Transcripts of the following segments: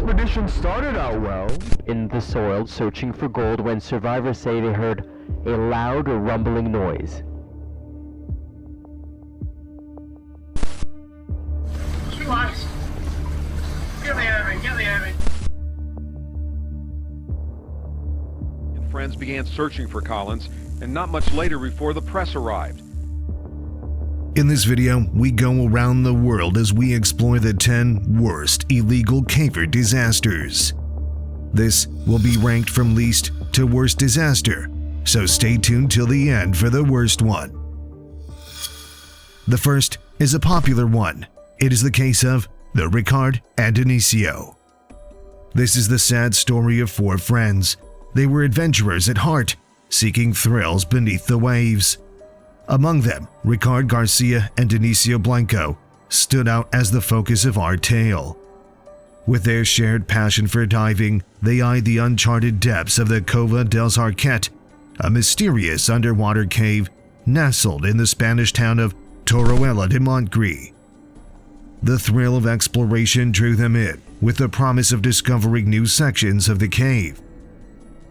expedition started out well. In the soil, searching for gold when survivors say they heard a loud rumbling noise. Relax. Get the Hermit, get the Hermit. And friends began searching for Collins, and not much later before the press arrived. In this video, we go around the world as we explore the 10 worst illegal caver disasters. This will be ranked from least to worst disaster, so stay tuned till the end for the worst one. The first is a popular one. It is the case of the Ricard and Denio. This is the sad story of 4 friends. They were adventurers at heart, seeking thrills beneath the waves. Among them, Ricard Garcia and Denio Blanco stood out as the focus of our tale. With their shared passion for diving, they eyed the uncharted depths of the Cova dels Arquet, a mysterious underwater cave nestled in the Spanish town of Torroella de Montgrí. The thrill of exploration drew them in, with the promise of discovering new sections of the cave.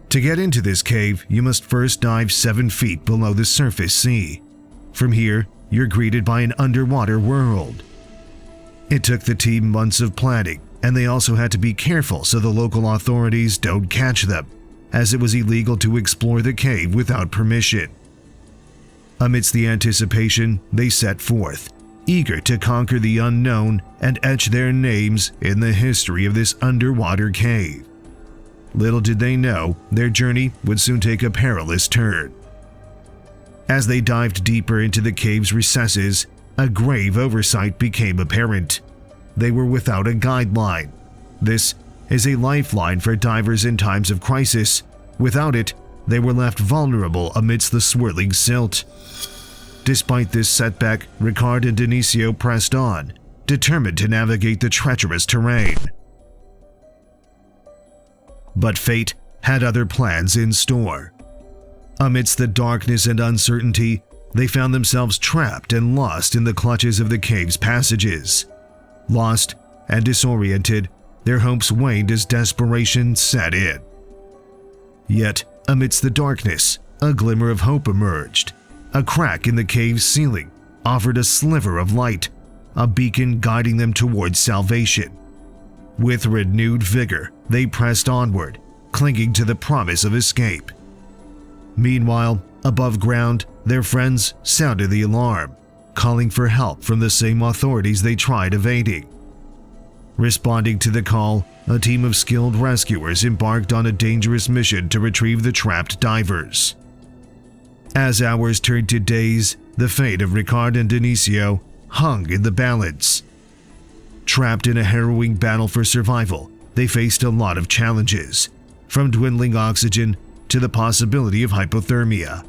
To get into this cave, you must first dive 7 feet below the surface sea. From here, you're greeted by an underwater world. It took the team months of planning, and they also had to be careful so the local authorities don't catch them, as it was illegal to explore the cave without permission. Amidst the anticipation, they set forth, eager to conquer the unknown and etch their names in the history of this underwater cave. Little did they know, their journey would soon take a perilous turn. As they dived deeper into the cave's recesses, a grave oversight became apparent. They were without a guideline. This is a lifeline for divers in times of crisis. Without it, they were left vulnerable amidst the swirling silt. Despite this setback, Ricard and Denio pressed on, determined to navigate the treacherous terrain. But fate had other plans in store. Amidst the darkness and uncertainty, they found themselves trapped and lost in the clutches of the cave's passages. Lost and disoriented, their hopes waned as desperation set in. Yet, amidst the darkness, a glimmer of hope emerged. A crack in the cave's ceiling offered a sliver of light, a beacon guiding them towards salvation. With renewed vigor, they pressed onward, clinging to the promise of escape. Meanwhile, above ground, their friends sounded the alarm, calling for help from the same authorities they tried evading. Responding to the call, a team of skilled rescuers embarked on a dangerous mission to retrieve the trapped divers. As hours turned to days, the fate of Ricard and Denio hung in the balance. Trapped in a harrowing battle for survival, they faced a lot of challenges, from dwindling oxygen to the possibility of hypothermia.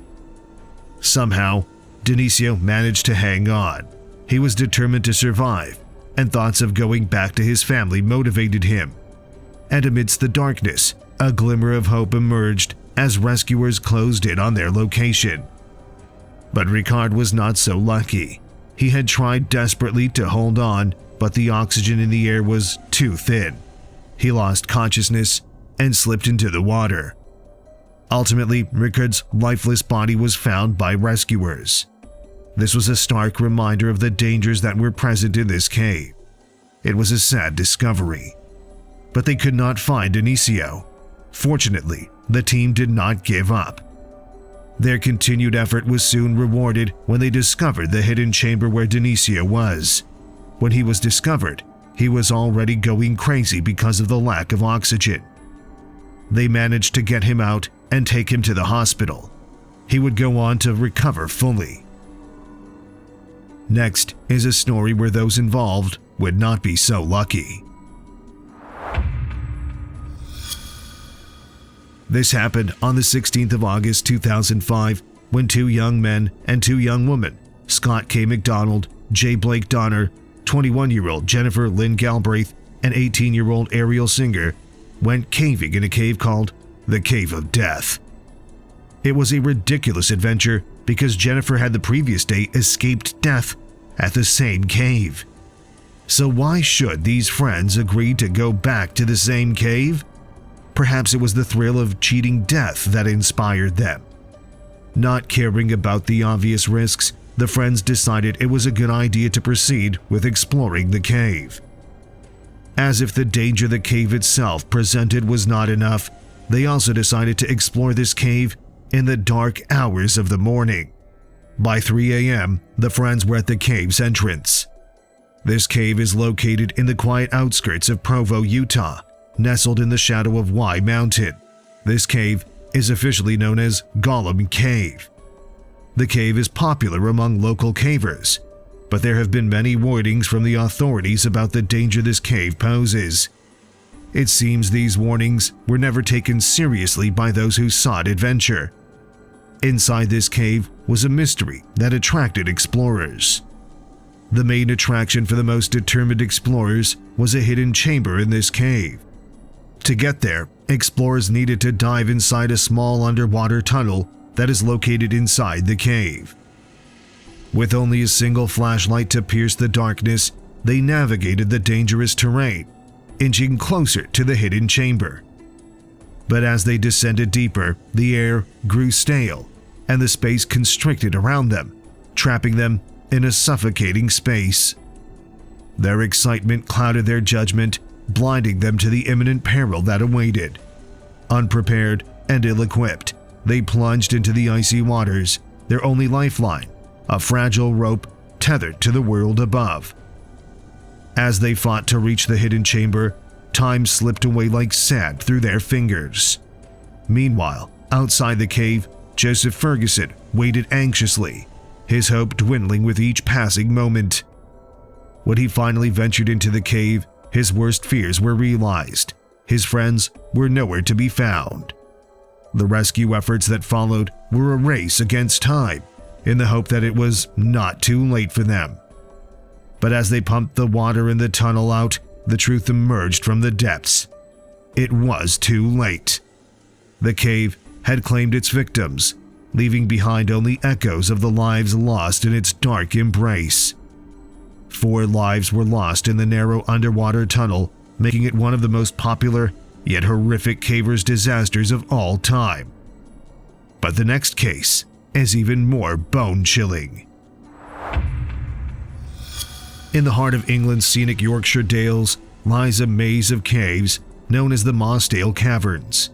Somehow, Denio managed to hang on. He was determined to survive, and thoughts of going back to his family motivated him. And amidst the darkness, a glimmer of hope emerged as rescuers closed in on their location. But Ricard was not so lucky. He had tried desperately to hold on, but the oxygen in the air was too thin. He lost consciousness and slipped into the water. Ultimately, Ricard's lifeless body was found by rescuers. This was a stark reminder of the dangers that were present in this cave. It was a sad discovery. But they could not find Denio. Fortunately, the team did not give up. Their continued effort was soon rewarded when they discovered the hidden chamber where Denio was. When he was discovered, he was already going crazy because of the lack of oxygen. They managed to get him out and take him to the hospital. He would go on to recover fully. Next is a story where those involved would not be so lucky. This happened on the 16th of August 2005 when 2 young men and 2 young women, Scott K. McDonald, J. Blake Donner, 21-year-old Jennifer Lynn Galbraith, and 18-year-old Ariel Singer, went caving in a cave called the Cave of Death. It was a ridiculous adventure because Jennifer had the previous day escaped death at the same cave. So why should these friends agree to go back to the same cave? Perhaps it was the thrill of cheating death that inspired them. Not caring about the obvious risks, the friends decided it was a good idea to proceed with exploring the cave. As if the danger the cave itself presented was not enough, they also decided to explore this cave in the dark hours of the morning. By 3 a.m., the friends were at the cave's entrance. This cave is located in the quiet outskirts of Provo, Utah, nestled in the shadow of Y Mountain. This cave is officially known as Gollum Cave. The cave is popular among local cavers, but there have been many warnings from the authorities about the danger this cave poses. It seems these warnings were never taken seriously by those who sought adventure. Inside this cave was a mystery that attracted explorers. The main attraction for the most determined explorers was a hidden chamber in this cave. To get there, explorers needed to dive inside a small underwater tunnel that is located inside the cave. With only a single flashlight to pierce the darkness, they navigated the dangerous terrain, inching closer to the hidden chamber. But as they descended deeper, the air grew stale, and the space constricted around them, trapping them in a suffocating space. Their excitement clouded their judgment, blinding them to the imminent peril that awaited. Unprepared and ill-equipped, they plunged into the icy waters, their only lifeline, a fragile rope tethered to the world above. As they fought to reach the hidden chamber, time slipped away like sand through their fingers. Meanwhile, outside the cave, Joseph Ferguson waited anxiously, his hope dwindling with each passing moment. When he finally ventured into the cave, his worst fears were realized. His friends were nowhere to be found. The rescue efforts that followed were a race against time, in the hope that it was not too late for them. But as they pumped the water in the tunnel out, the truth emerged from the depths. It was too late. The cave had claimed its victims, leaving behind only echoes of the lives lost in its dark embrace. 4 lives were lost in the narrow underwater tunnel, making it one of the most popular yet horrific cavers' disasters of all time. But the next case is even more bone-chilling. In the heart of England's scenic Yorkshire Dales lies a maze of caves known as the Mossdale Caverns.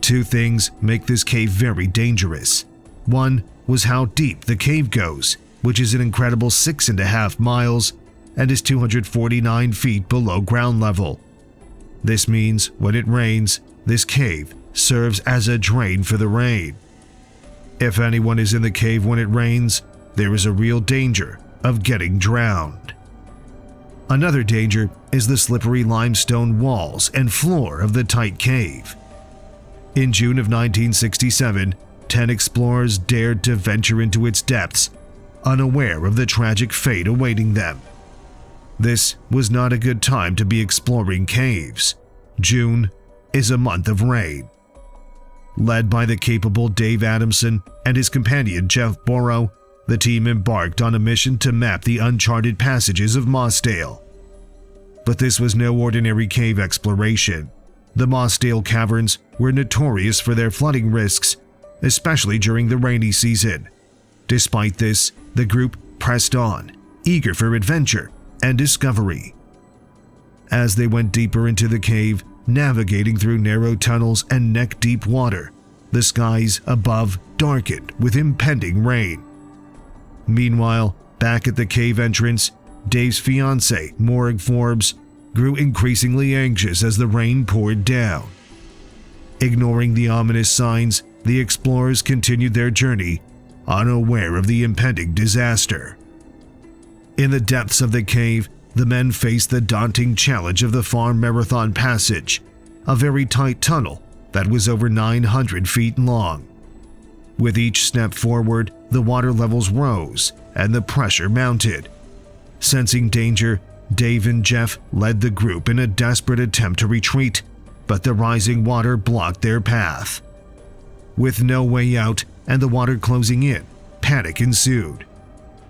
2 things make this cave very dangerous. One was how deep the cave goes, which is an incredible 6.5 miles and is 249 feet below ground level. This means when it rains, this cave serves as a drain for the rain. If anyone is in the cave when it rains, there is a real danger of getting drowned. Another danger is the slippery limestone walls and floor of the tight cave. In June of 1967, 10 explorers dared to venture into its depths, unaware of the tragic fate awaiting them. This was not a good time to be exploring caves. June is a month of rain. Led by the capable Dave Adamson and his companion Jeff Borrow, the team embarked on a mission to map the uncharted passages of Mossdale. But this was no ordinary cave exploration. The Mossdale Caverns were notorious for their flooding risks, especially during the rainy season. Despite this, the group pressed on, eager for adventure and discovery. As they went deeper into the cave, navigating through narrow tunnels and neck-deep water, the skies above darkened with impending rain. Meanwhile, back at the cave entrance, Dave's fiancée, Morag Forbes, grew increasingly anxious as the rain poured down. Ignoring the ominous signs, the explorers continued their journey, unaware of the impending disaster. In the depths of the cave, the men faced the daunting challenge of the Farm Marathon Passage, a very tight tunnel that was over 900 feet long. With each step forward, the water levels rose and the pressure mounted. Sensing danger, Dave and Jeff led the group in a desperate attempt to retreat, but the rising water blocked their path. With no way out and the water closing in, panic ensued.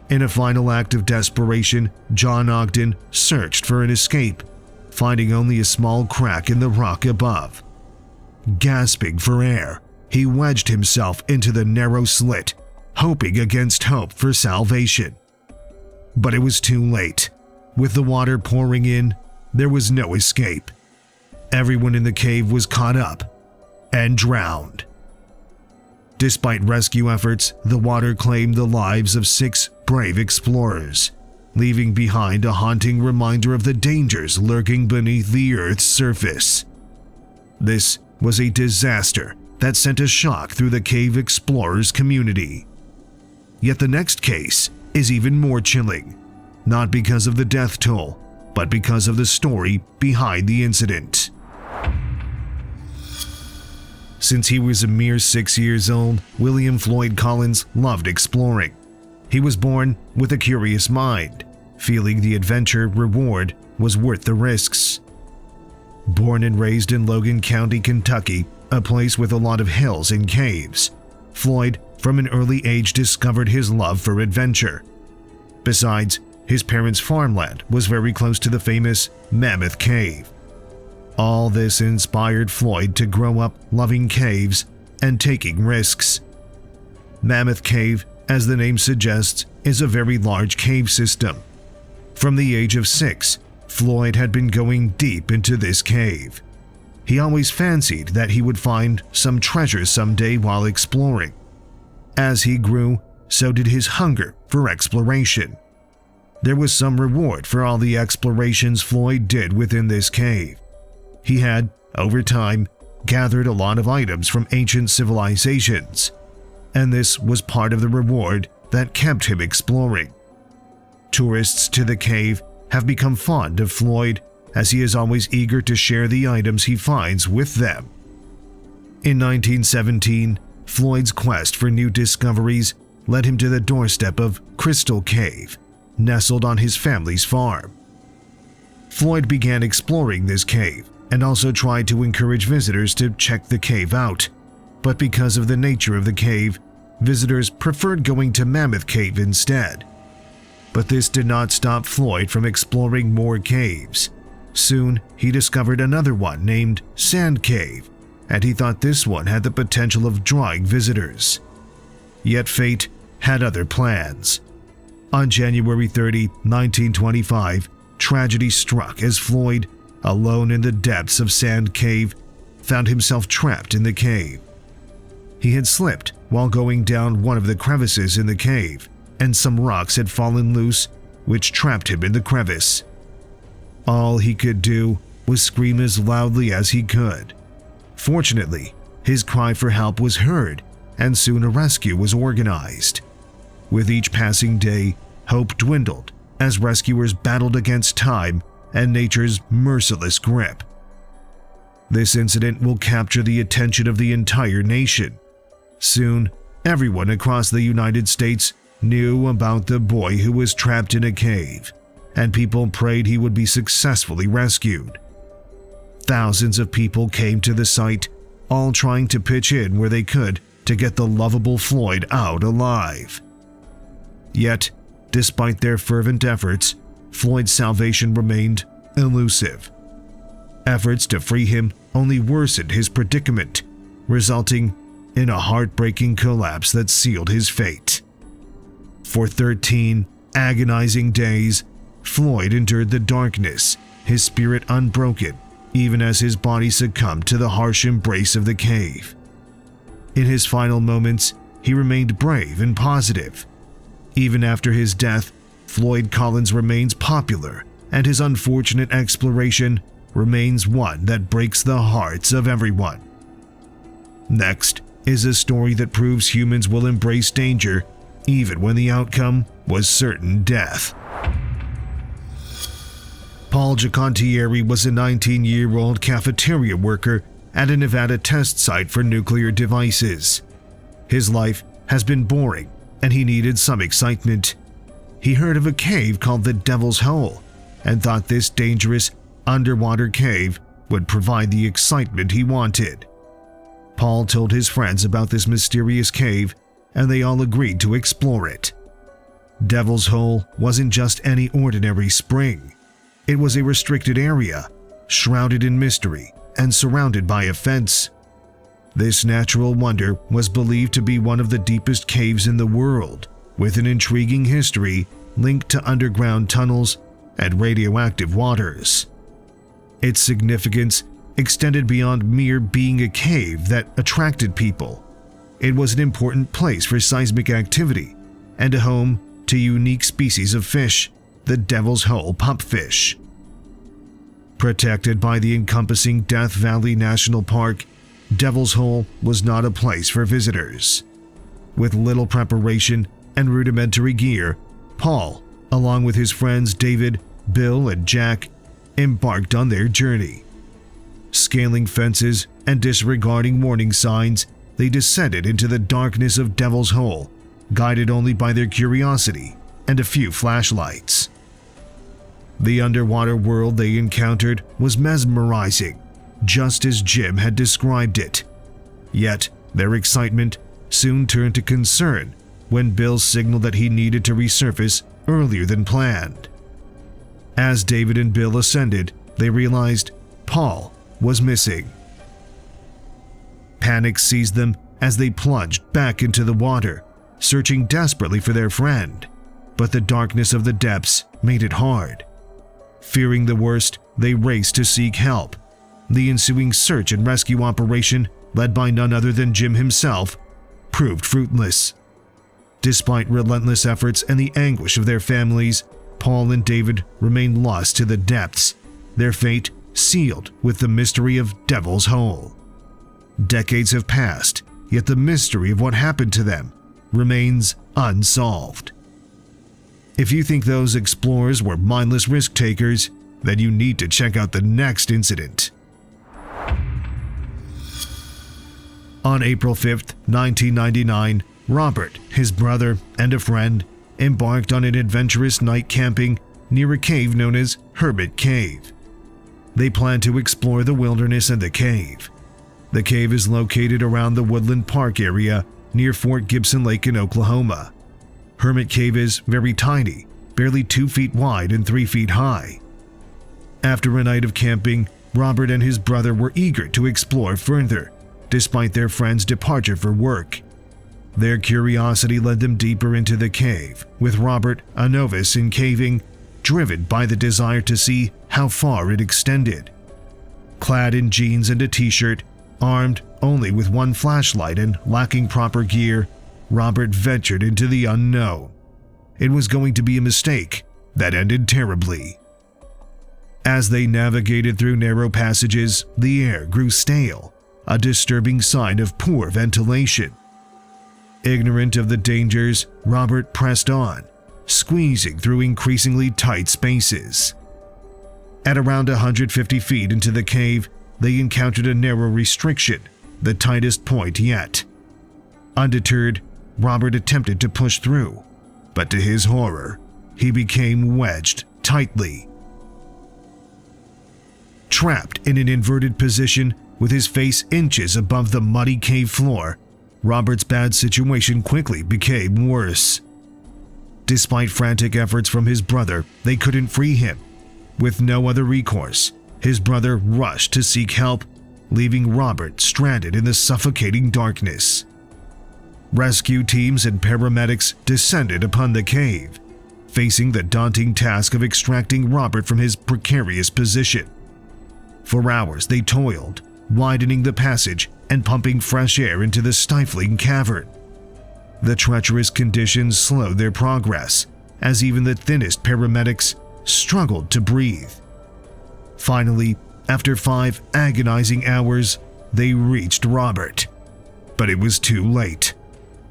In a final act of desperation, John Ogden searched for an escape, finding only a small crack in the rock above. Gasping for air, he wedged himself into the narrow slit, hoping against hope for salvation. But it was too late. With the water pouring in, there was no escape. Everyone in the cave was caught up and drowned. Despite rescue efforts, the water claimed the lives of 6 brave explorers, leaving behind a haunting reminder of the dangers lurking beneath the Earth's surface. This was a disaster that sent a shock through the cave explorers community. Yet the next case is even more chilling, not because of the death toll, but because of the story behind the incident. Since he was a mere 6 years old, William Floyd Collins loved exploring. He was born with a curious mind, feeling the adventure reward was worth the risks. Born and raised in Logan County, Kentucky, a place with a lot of hills and caves, Floyd from an early age discovered his love for adventure. Besides, his parents' farmland was very close to the famous Mammoth Cave. All this inspired Floyd to grow up loving caves and taking risks. Mammoth Cave, as the name suggests, is a very large cave system. From the age of 6, Floyd had been going deep into this cave. He always fancied that he would find some treasure someday while exploring. As he grew, so did his hunger for exploration. There was some reward for all the explorations Floyd did within this cave. He had, over time, gathered a lot of items from ancient civilizations, and this was part of the reward that kept him exploring. Tourists to the cave have become fond of Floyd, as he is always eager to share the items he finds with them. In 1917, Floyd's quest for new discoveries led him to the doorstep of Crystal Cave, nestled on his family's farm. Floyd began exploring this cave and also tried to encourage visitors to check the cave out, but because of the nature of the cave, visitors preferred going to Mammoth Cave instead. But this did not stop Floyd from exploring more caves. Soon, he discovered another one named Sand Cave, and he thought this one had the potential of drawing visitors. Yet fate had other plans. On January 30, 1925, tragedy struck as Floyd, alone in the depths of Sand Cave, found himself trapped in the cave. He had slipped while going down one of the crevices in the cave, and some rocks had fallen loose, which trapped him in the crevice. All he could do was scream as loudly as he could. Fortunately, his cry for help was heard, and soon a rescue was organized. With each passing day, hope dwindled as rescuers battled against time and nature's merciless grip. This incident will capture the attention of the entire nation. Soon, everyone across the United States knew about the boy who was trapped in a cave, and people prayed he would be successfully rescued. Thousands of people came to the site, all trying to pitch in where they could to get the lovable Floyd out alive. Yet, despite their fervent efforts, Floyd's salvation remained elusive. Efforts to free him only worsened his predicament, resulting in a heartbreaking collapse that sealed his fate. For 13 agonizing days, Floyd endured the darkness, his spirit unbroken, even as his body succumbed to the harsh embrace of the cave. In his final moments, he remained brave and positive. Even after his death, Floyd Collins remains popular, and his unfortunate exploration remains one that breaks the hearts of everyone. Next is a story that proves humans will embrace danger even when the outcome was certain death. Paul Giacontieri was a 19-year-old cafeteria worker at a Nevada test site for nuclear devices. His life has been boring, and he needed some excitement. He heard of a cave called the Devil's Hole and thought this dangerous underwater cave would provide the excitement he wanted. Paul told his friends about this mysterious cave, and they all agreed to explore it. Devil's Hole wasn't just any ordinary spring. It was a restricted area, shrouded in mystery and surrounded by a fence. This natural wonder was believed to be one of the deepest caves in the world, with an intriguing history linked to underground tunnels and radioactive waters. Its significance extended beyond mere being a cave that attracted people. It was an important place for seismic activity and a home to a unique species of fish, the Devil's Hole pupfish. Protected by the encompassing Death Valley National Park, Devil's Hole was not a place for visitors. With little preparation and rudimentary gear, Paul, along with his friends David, Bill, and Jack, embarked on their journey. Scaling fences and disregarding warning signs, they descended into the darkness of Devil's Hole, guided only by their curiosity and a few flashlights. The underwater world they encountered was mesmerizing, just as Jim had described it. Yet, their excitement soon turned to concern when Bill signaled that he needed to resurface earlier than planned. As David and Bill ascended, they realized Paul was missing. Panic seized them as they plunged back into the water, searching desperately for their friend, but the darkness of the depths made it hard. Fearing the worst, they raced to seek help. The ensuing search and rescue operation, led by none other than Jim himself, proved fruitless. Despite relentless efforts and the anguish of their families, Paul and David remained lost to the depths, their fate sealed with the mystery of Devil's Hole. Decades have passed, yet the mystery of what happened to them remains unsolved. If you think those explorers were mindless risk-takers, then you need to check out the next incident. On April 5th, 1999, Robert, his brother, and a friend embarked on an adventurous night camping near a cave known as Hermit Cave. They planned to explore the wilderness and the cave. The cave is located around the Woodland Park area near Fort Gibson Lake in Oklahoma. Hermit Cave is very tiny, barely 2 feet wide and 3 feet high. After a night of camping, Robert and his brother were eager to explore further, despite their friend's departure for work. Their curiosity led them deeper into the cave, with Robert, a novice in caving, driven by the desire to see how far it extended. Clad in jeans and a t-shirt, armed only with one flashlight and lacking proper gear, Robert ventured into the unknown. It was going to be a mistake that ended terribly. As they navigated through narrow passages, the air grew stale, a disturbing sign of poor ventilation. Ignorant of the dangers, Robert pressed on, squeezing through increasingly tight spaces. At around 150 feet into the cave, they encountered a narrow restriction, the tightest point yet. Undeterred, Robert attempted to push through, but to his horror, he became wedged tightly. Trapped in an inverted position with his face inches above the muddy cave floor, Robert's bad situation quickly became worse. Despite frantic efforts from his brother, they couldn't free him. With no other recourse, his brother rushed to seek help, leaving Robert stranded in the suffocating darkness. Rescue teams and paramedics descended upon the cave, facing the daunting task of extracting Robert from his precarious position. For hours they toiled, widening the passage and pumping fresh air into the stifling cavern. The treacherous conditions slowed their progress, as even the thinnest paramedics struggled to breathe. Finally, after 5 agonizing hours, they reached Robert. But it was too late.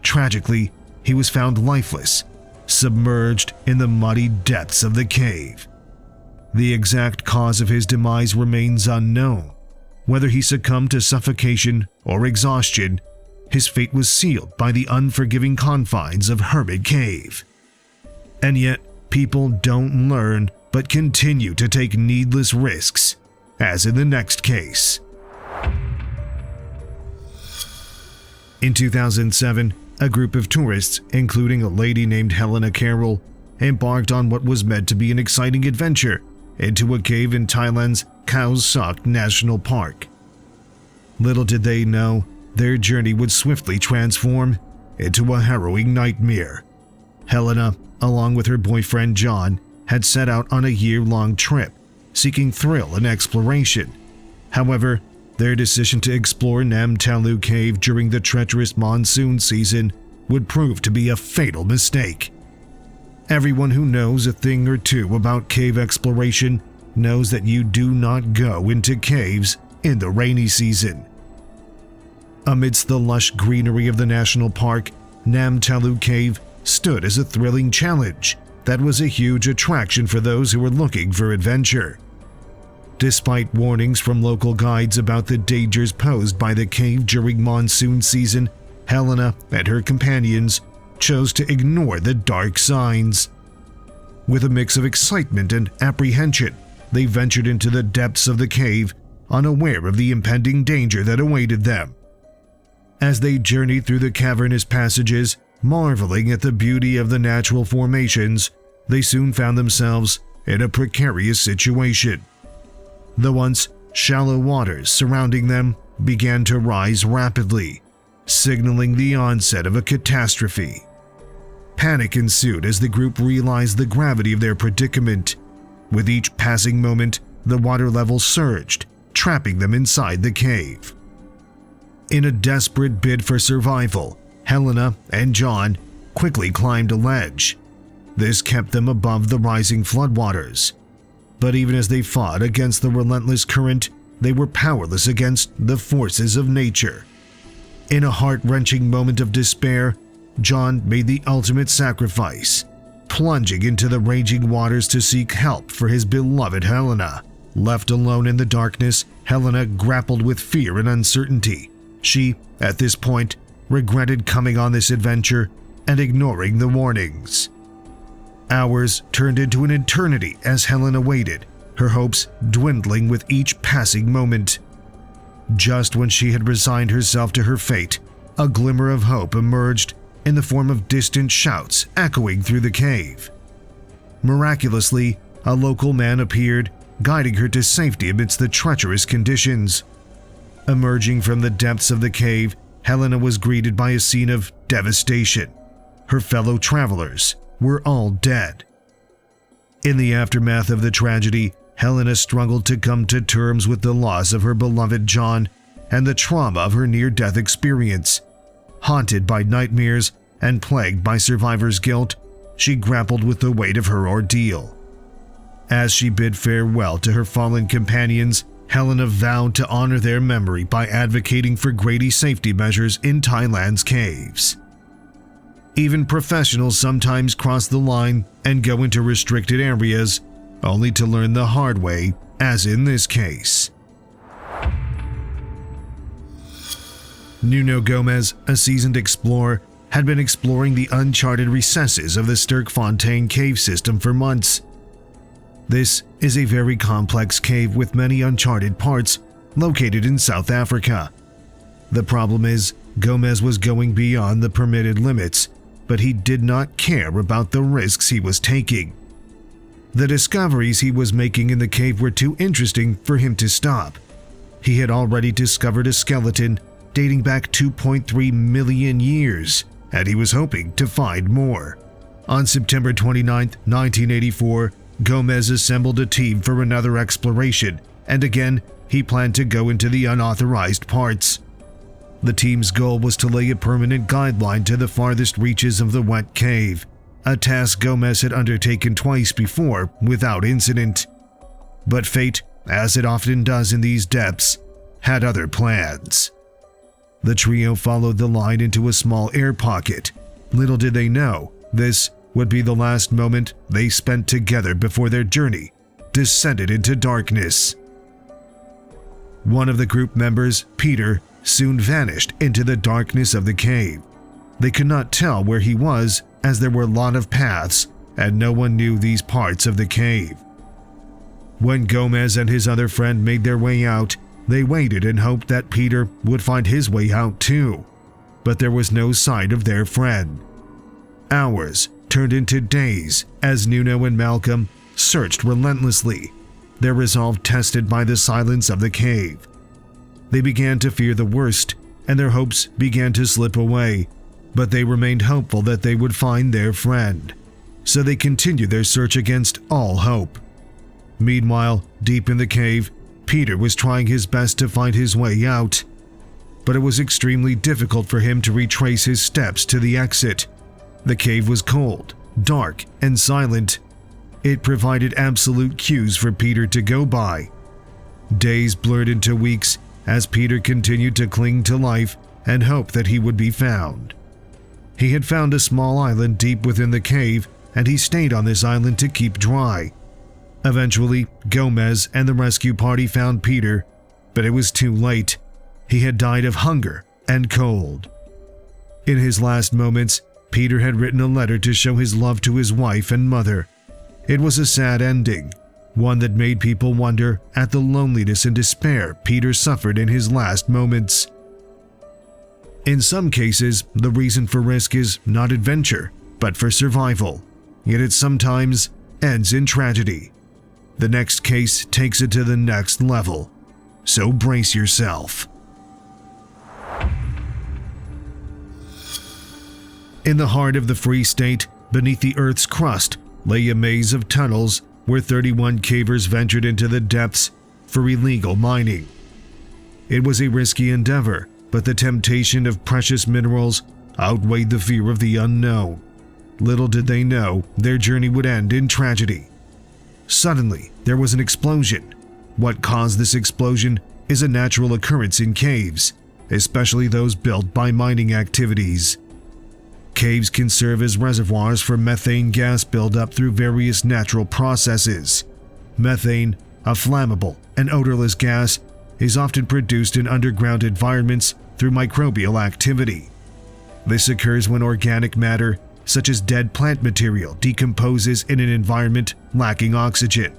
Tragically, he was found lifeless, submerged in the muddy depths of the cave. The exact cause of his demise remains unknown. Whether he succumbed to suffocation or exhaustion, his fate was sealed by the unforgiving confines of Hermit Cave. And yet, people don't learn but continue to take needless risks, as in the next case. In 2007, a group of tourists, including a lady named Helena Carroll, embarked on what was meant to be an exciting adventure into a cave in Thailand's Khao Sok National Park. Little did they know, their journey would swiftly transform into a harrowing nightmare. Helena, along with her boyfriend John, had set out on a year-long trip, seeking thrill and exploration. However, their decision to explore Nam Talu Cave during the treacherous monsoon season would prove to be a fatal mistake. Everyone who knows a thing or two about cave exploration knows that you do not go into caves in the rainy season. Amidst the lush greenery of the national park, Nam Talu Cave stood as a thrilling challenge that was a huge attraction for those who were looking for adventure. Despite warnings from local guides about the dangers posed by the cave during monsoon season, Helena and her companions chose to ignore the dark signs. With a mix of excitement and apprehension, they ventured into the depths of the cave, unaware of the impending danger that awaited them. As they journeyed through the cavernous passages, marveling at the beauty of the natural formations, they soon found themselves in a precarious situation. The once shallow waters surrounding them began to rise rapidly, signaling the onset of a catastrophe. Panic ensued as the group realized the gravity of their predicament. With each passing moment, the water level surged, trapping them inside the cave. In a desperate bid for survival, Helena and John quickly climbed a ledge. This kept them above the rising floodwaters. But even as they fought against the relentless current, they were powerless against the forces of nature. In a heart-wrenching moment of despair, John made the ultimate sacrifice, plunging into the raging waters to seek help for his beloved Helena. Left alone in the darkness, Helena grappled with fear and uncertainty. She, at this point, regretted coming on this adventure and ignoring the warnings. Hours turned into an eternity as Helena waited, her hopes dwindling with each passing moment. Just when she had resigned herself to her fate, a glimmer of hope emerged in the form of distant shouts echoing through the cave. Miraculously, a local man appeared, guiding her to safety amidst the treacherous conditions. Emerging from the depths of the cave, Helena was greeted by a scene of devastation. Her fellow travelers were all dead. In the aftermath of the tragedy, Helena struggled to come to terms with the loss of her beloved John and the trauma of her near-death experience. Haunted by nightmares and plagued by survivor's guilt, she grappled with the weight of her ordeal. As she bid farewell to her fallen companions, Helena vowed to honor their memory by advocating for greater safety measures in Thailand's caves. Even professionals sometimes cross the line and go into restricted areas, only to learn the hard way, as in this case. Nuno Gomez, a seasoned explorer, had been exploring the uncharted recesses of the Sterkfontein cave system for months. This is a very complex cave with many uncharted parts, located in South Africa. The problem is, Gomez was going beyond the permitted limits, but he did not care about the risks he was taking. The discoveries he was making in the cave were too interesting for him to stop. He had already discovered a skeleton dating back 2.3 million years, and he was hoping to find more. On September 29, 1984, Gomez assembled a team for another exploration, and again, he planned to go into the unauthorized parts. The team's goal was to lay a permanent guideline to the farthest reaches of the wet cave, a task Gomez had undertaken twice before without incident. But fate, as it often does in these depths, had other plans. The trio followed the line into a small air pocket. Little did they know, this would be the last moment they spent together before their journey descended into darkness. One of the group members, Peter, soon vanished into the darkness of the cave. They could not tell where he was as there were a lot of paths and no one knew these parts of the cave. When Gomez and his other friend made their way out, they waited and hoped that Peter would find his way out too. but there was no sign of their friend. Hours turned into days as Nuno and Malcolm searched relentlessly, their resolve tested by the silence of the cave. They began to fear the worst, and their hopes began to slip away, but they remained hopeful that they would find their friend. So they continued their search against all hope. Meanwhile, deep in the cave, Peter was trying his best to find his way out, but it was extremely difficult for him to retrace his steps to the exit. The cave was cold, dark, and silent. It provided absolute cues for Peter to go by. Days blurred into weeks as Peter continued to cling to life and hope that he would be found. He had found a small island deep within the cave, and he stayed on this island to keep dry. Eventually, Gomez and the rescue party found Peter, but it was too late. He had died of hunger and cold. In his last moments, Peter had written a letter to show his love to his wife and mother. It was a sad ending, one that made people wonder at the loneliness and despair Peter suffered in his last moments. In some cases, the reason for risk is not adventure, but for survival, yet it sometimes ends in tragedy. The next case takes it to the next level, so brace yourself. In the heart of the Free State, beneath the Earth's crust, lay a maze of tunnels where 31 cavers ventured into the depths for illegal mining. It was a risky endeavor, but the temptation of precious minerals outweighed the fear of the unknown. Little did they know their journey would end in tragedy. Suddenly, there was an explosion. What caused this explosion is a natural occurrence in caves, especially those built by mining activities. Caves can serve as reservoirs for methane gas buildup through various natural processes. Methane, a flammable and odorless gas, is often produced in underground environments through microbial activity. This occurs when organic matter, such as dead plant material, decomposes in an environment lacking oxygen,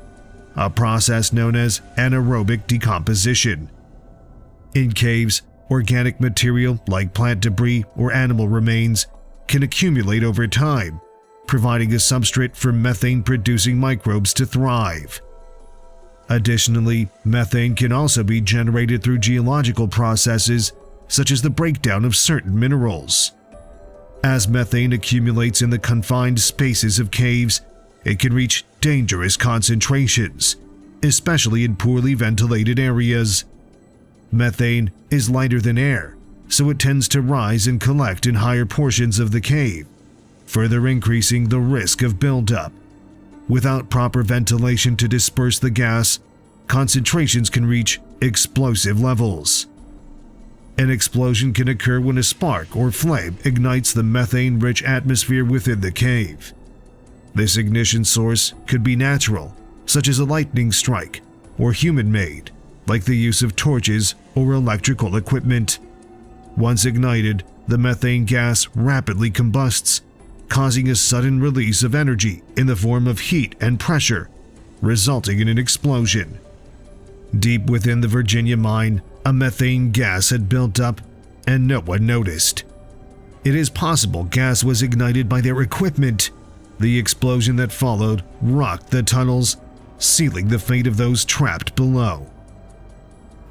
a process known as anaerobic decomposition. In caves, organic material like plant debris or animal remains can accumulate over time, providing a substrate for methane-producing microbes to thrive. Additionally, methane can also be generated through geological processes such as the breakdown of certain minerals. As methane accumulates in the confined spaces of caves, it can reach dangerous concentrations, especially in poorly ventilated areas. Methane is lighter than air, so it tends to rise and collect in higher portions of the cave, further increasing the risk of buildup. Without proper ventilation to disperse the gas, concentrations can reach explosive levels. An explosion can occur when a spark or flame ignites the methane-rich atmosphere within the cave. This ignition source could be natural, such as a lightning strike, or human-made, like the use of torches or electrical equipment. Once ignited, the methane gas rapidly combusts, causing a sudden release of energy in the form of heat and pressure, resulting in an explosion. Deep within the Virginia mine, a methane gas had built up and no one noticed. It is possible gas was ignited by their equipment. The explosion that followed rocked the tunnels, sealing the fate of those trapped below.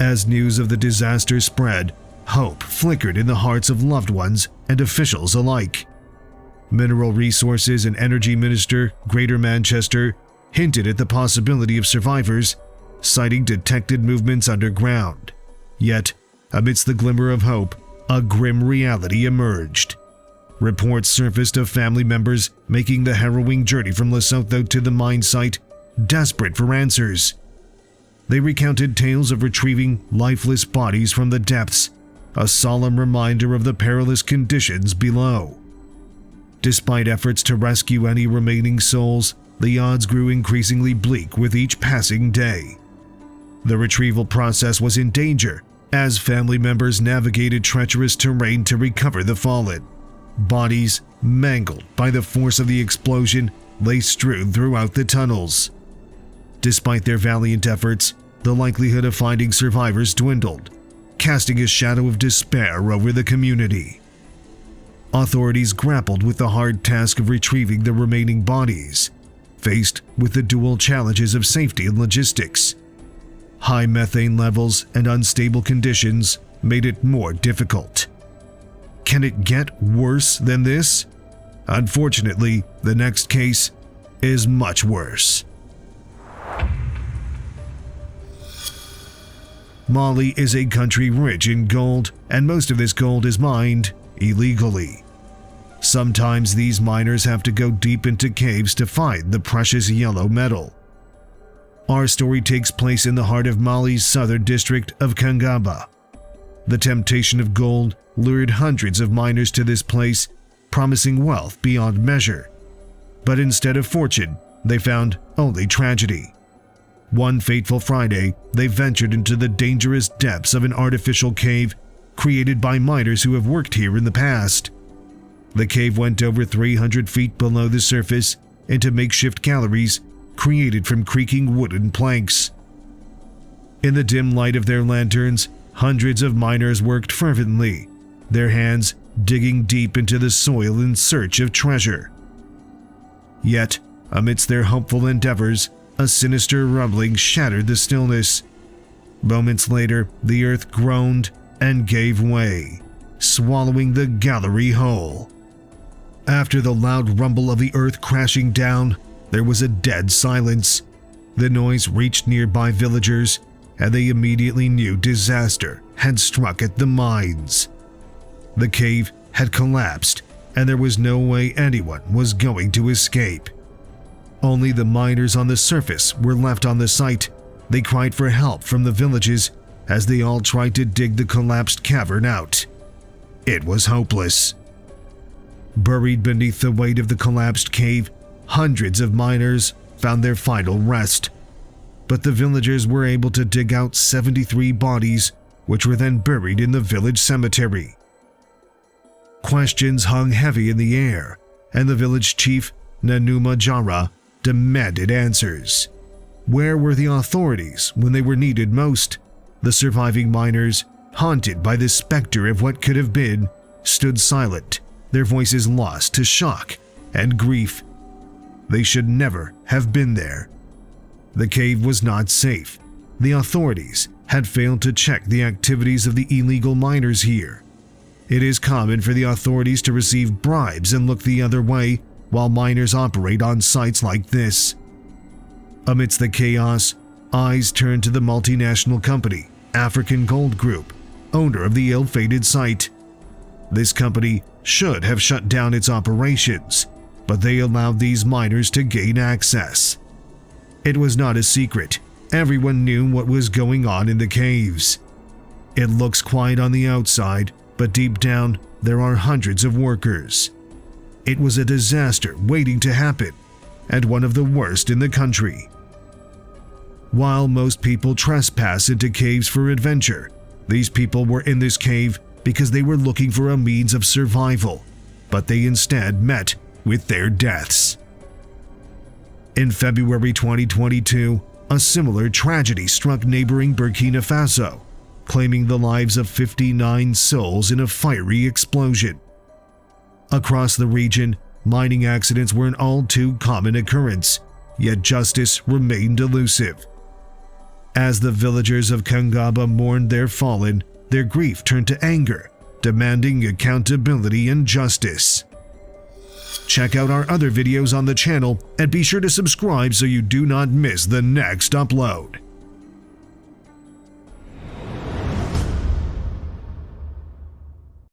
As news of the disaster spread, hope flickered in the hearts of loved ones and officials alike. Mineral Resources and Energy Minister Greater Manchester hinted at the possibility of survivors, citing detected movements underground. Yet, amidst the glimmer of hope, a grim reality emerged. Reports surfaced of family members making the harrowing journey from Lesotho to the mine site, desperate for answers. They recounted tales of retrieving lifeless bodies from the depths, a solemn reminder of the perilous conditions below. Despite efforts to rescue any remaining souls, the odds grew increasingly bleak with each passing day. The retrieval process was in danger as family members navigated treacherous terrain to recover the fallen. Bodies, mangled by the force of the explosion, lay strewn throughout the tunnels. Despite their valiant efforts, the likelihood of finding survivors dwindled, casting a shadow of despair over the community. authorities grappled with the hard task of retrieving the remaining bodies, faced with the dual challenges of safety and logistics. High methane levels and unstable conditions made it more difficult. Can it get worse than this? Unfortunately, the next case is much worse. Mali is a country rich in gold, and most of this gold is mined illegally. Sometimes these miners have to go deep into caves to find the precious yellow metal. Our story takes place in the heart of Mali's southern district of Kangaba. The temptation of gold lured hundreds of miners to this place, promising wealth beyond measure. But instead of fortune, they found only tragedy. One fateful Friday, they ventured into the dangerous depths of an artificial cave created by miners who have worked here in the past. The cave went over 300 feet below the surface into makeshift galleries created from creaking wooden planks. In the dim light of their lanterns, hundreds of miners worked fervently, their hands digging deep into the soil in search of treasure. Yet, amidst their hopeful endeavors, a sinister rumbling shattered the stillness. Moments later, the earth groaned and gave way, swallowing the gallery whole. After the loud rumble of the earth crashing down, there was a dead silence. The noise reached nearby villagers, and they immediately knew disaster had struck at the mines. The cave had collapsed, and there was no way anyone was going to escape. Only the miners on the surface were left on the site. They cried for help from the villages as they all tried to dig the collapsed cavern out. It was hopeless. Buried beneath the weight of the collapsed cave, hundreds of miners found their final rest. But the villagers were able to dig out 73 bodies, which were then buried in the village cemetery. Questions hung heavy in the air, and the village chief, Nanuma Jara, demanded answers. Where were the authorities when they were needed most? The surviving miners, haunted by the specter of what could have been, stood silent, their voices lost to shock and grief. They should never have been there. The cave was not safe. The authorities had failed to check the activities of the illegal miners here. It is common for the authorities to receive bribes and look the other way while miners operate on sites like this. Amidst the chaos, eyes turned to the multinational company, African Gold Group, owner of the ill-fated site. This company should have shut down its operations, but they allowed these miners to gain access. It was not a secret. Everyone knew what was going on in the caves. It looks quiet on the outside, but deep down, there are hundreds of workers. It was a disaster waiting to happen, and one of the worst in the country. While most people trespass into caves for adventure, these people were in this cave because they were looking for a means of survival, but they instead met with their deaths. In February 2022, a similar tragedy struck neighboring Burkina Faso, claiming the lives of 59 souls in a fiery explosion. Across the region, mining accidents were an all-too common occurrence, yet justice remained elusive. As the villagers of Kangaba mourned their fallen, their grief turned to anger, demanding accountability and justice. Check out our other videos on the channel and be sure to subscribe so you do not miss the next upload.